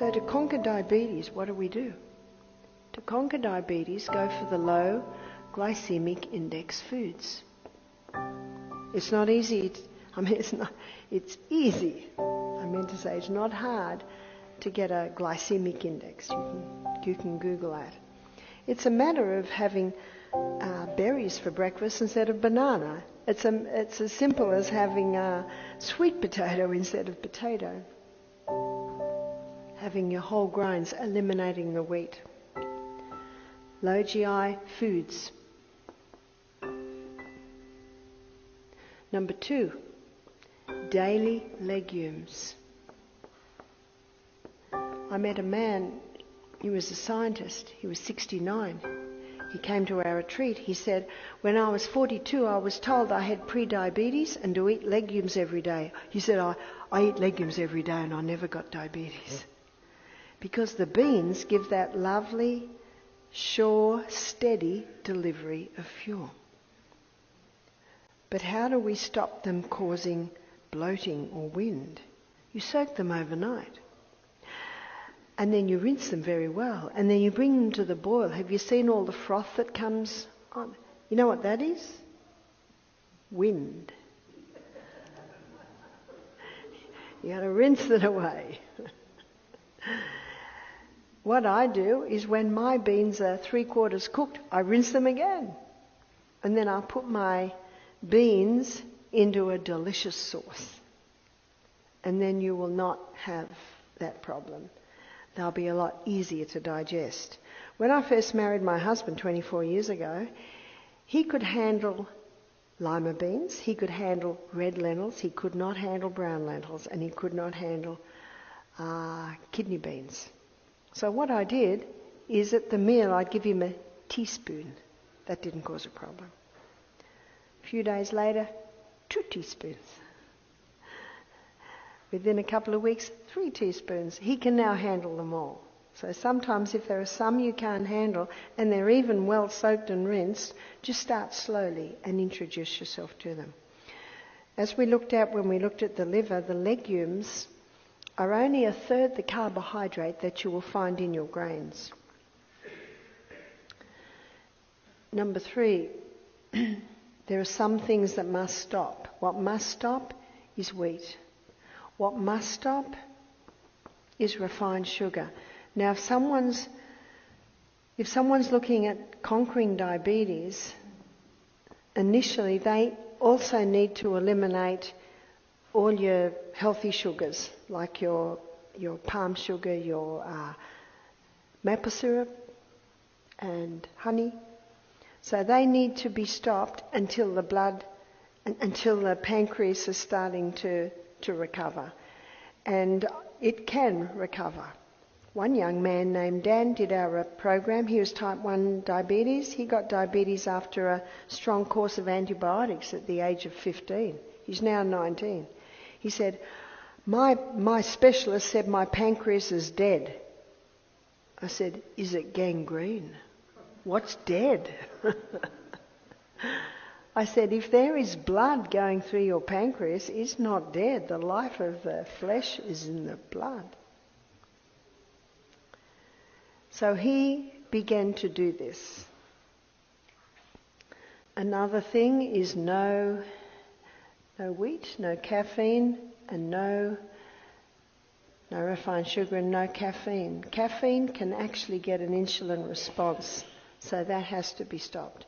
So to conquer diabetes, what do? To conquer diabetes, go for the low glycemic index foods. It's not easy. It's easy. I meant to say it's not hard to get a glycemic index. You can Google that. It's a matter of having berries for breakfast instead of banana. It's as simple as having sweet potato instead of potato. Having your whole grains, eliminating the wheat. Low GI foods. Number 2, daily legumes. I met a man, he was a scientist, he was 69. He came to our retreat. He said, when I was 42, I was told I had pre-diabetes and to eat legumes every day. He said, I eat legumes every day and I never got diabetes. Because the beans give that lovely, sure, steady delivery of fuel. But how do we stop them causing bloating or wind? You soak them overnight. And then you rinse them very well. And then you bring them to the boil. Have you seen all the froth that comes on? You know what that is? Wind. You got to rinse it away. What I do is when my beans are 3/4 cooked, I rinse them again. And then I put my beans into a delicious sauce. And then you will not have that problem. They'll be a lot easier to digest. When I first married my husband 24 years ago, he could handle lima beans, he could handle red lentils, he could not handle brown lentils, and he could not handle kidney beans. So what I did is at the meal I'd give him a teaspoon. That didn't cause a problem. A few days later, 2 teaspoons. Within a couple of weeks, 3 teaspoons. He can now handle them all. So sometimes if there are some you can't handle and they're even well soaked and rinsed, just start slowly and introduce yourself to them. As we looked at when we looked at the liver, the legumes are only 1/3 the carbohydrate that you will find in your grains. Number 3, there are some things that must stop. What must stop is wheat. What must stop is refined sugar. Now, if someone's looking at conquering diabetes, initially they also need to eliminate all your healthy sugars, like your palm sugar, your maple syrup and honey. So they need to be stopped until the pancreas is starting to recover. And it can recover. One young man named Dan did our program. He was type 1 diabetes. He got diabetes after a strong course of antibiotics at the age of 15. He's now 19. He said, my specialist said my pancreas is dead. I said, is it gangrene? What's dead? I said, if there is blood going through your pancreas, it's not dead. The life of the flesh is in the blood. So he began to do this. Another thing is no wheat, no caffeine, and no refined sugar and no caffeine. Caffeine can actually get an insulin response, so that has to be stopped.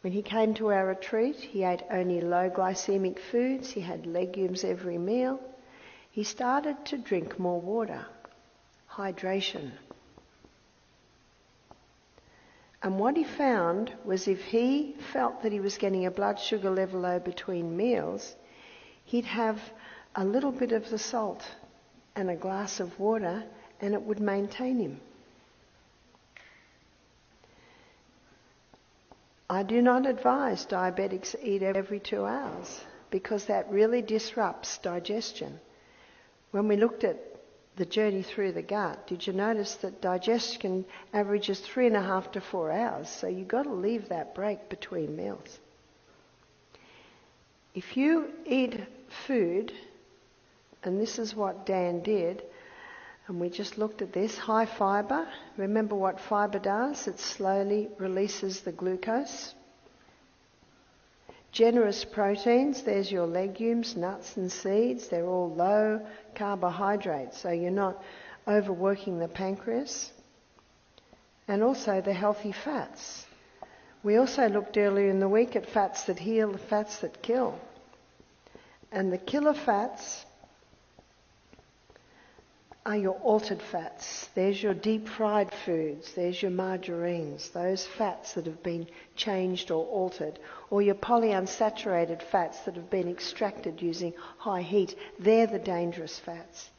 When he came to our retreat, he ate only low glycemic foods. He had legumes every meal. He started to drink more water, hydration. And what he found was if he felt that he was getting a blood sugar level low between meals, he'd have a little bit of the salt and a glass of water and it would maintain him. I do not advise diabetics eat every 2 hours because that really disrupts digestion. When we looked at the journey through the gut, did you notice that digestion averages 3.5 to 4 hours? So you've got to leave that break between meals. If you eat food, and this is what Dan did, And we just looked at this. High fibre. Remember what fibre does? It slowly releases the glucose. Generous proteins. There's your legumes, nuts and seeds. They're all low carbohydrates, so you're not overworking the pancreas. And also the healthy fats. We also looked earlier in the week at fats that heal, fats that kill. And the killer fats are your altered fats. There's your deep fried foods, there's your margarines, those fats that have been changed or altered, or your polyunsaturated fats that have been extracted using high heat. They're the dangerous fats.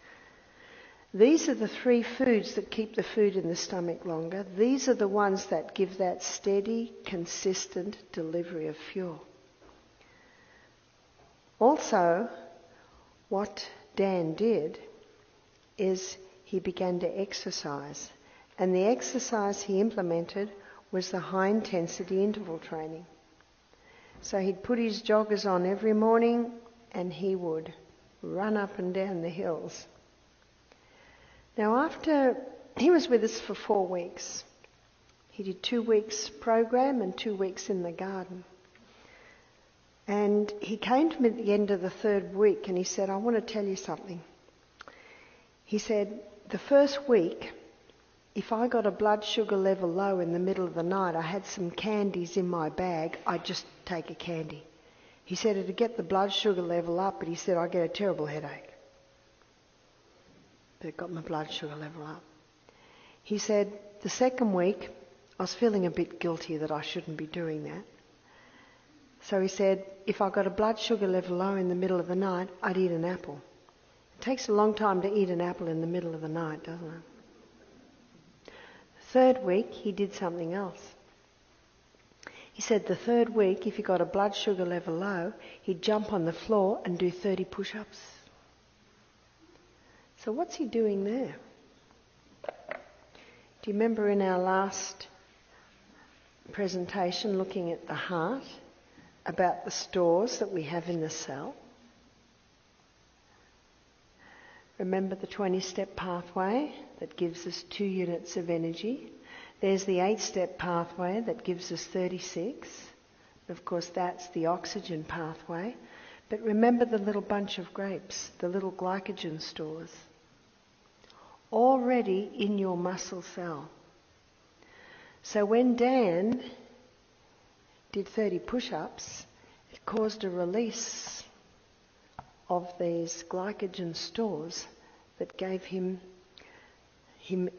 These are the three foods that keep the food in the stomach longer. These are the ones that give that steady, consistent delivery of fuel. Also, what Dan did is he began to exercise. And the exercise he implemented was the high intensity interval training. So he'd put his joggers on every morning and he would run up and down the hills. Now after, he was with us for 4 weeks. He did 2 weeks program and 2 weeks in the garden. And he came to me at the end of the 3rd week and he said, I want to tell you something. He said, the first week, if I got a blood sugar level low in the middle of the night, I had some candies in my bag, I'd just take a candy. He said it'd get the blood sugar level up, but he said I'd get a terrible headache. But it got my blood sugar level up. He said the second week, I was feeling a bit guilty that I shouldn't be doing that. So he said, if I got a blood sugar level low in the middle of the night, I'd eat an apple. It takes a long time to eat an apple in the middle of the night, doesn't it? The 3rd week, he did something else. He said the 3rd week, if he got a blood sugar level low, he'd jump on the floor and do 30 push-ups. So what's he doing there? Do you remember in our last presentation looking at the heart, about the stores that we have in the cell? Remember the 20-step pathway that gives us 2 units of energy. There's the 8-step pathway that gives us 36. Of course, that's the oxygen pathway. But remember the little bunch of grapes, the little glycogen stores, already in your muscle cell. So when Dan did 30 push-ups, it caused a release of these glycogen stores that gave him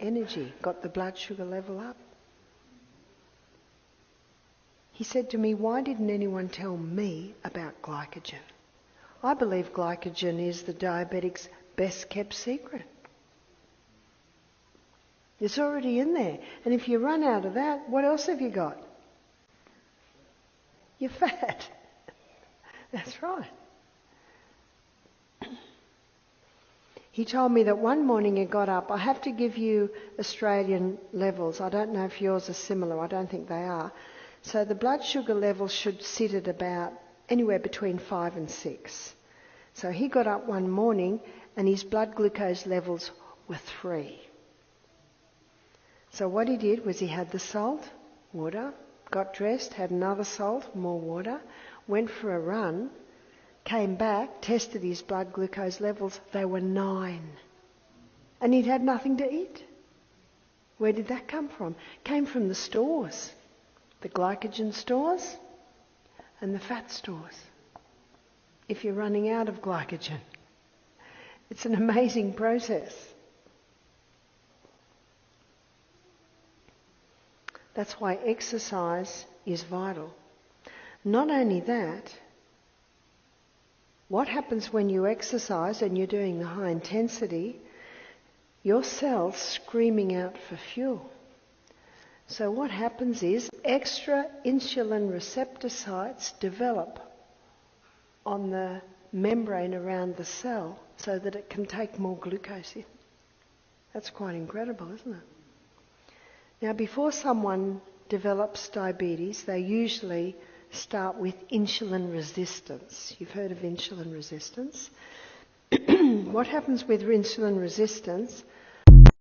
energy, got the blood sugar level up. He said to me, why didn't anyone tell me about glycogen? I believe glycogen is the diabetic's best kept secret. It's already in there. And if you run out of that, what else have you got? You're fat. That's right. He told me that one morning he got up. I have to give you Australian levels. I don't know if yours are similar. I don't think they are. So the blood sugar levels should sit at about anywhere between 5 and 6. So he got up one morning and his blood glucose levels were 3. So what he did was he had the salt, water, got dressed, had another salt, more water, went for a run, came back, tested his blood glucose levels, they were 9. And he'd had nothing to eat. Where did that come from? Came from the stores, the glycogen stores and the fat stores. If you're running out of glycogen. It's an amazing process. That's why exercise is vital. Not only that, what happens when you exercise and you're doing the high intensity, your cells screaming out for fuel. So what happens is extra insulin receptor sites develop on the membrane around the cell so that it can take more glucose in. That's quite incredible, isn't it? Now, before someone develops diabetes, they usually start with insulin resistance. You've heard of insulin resistance. What happens with insulin resistance?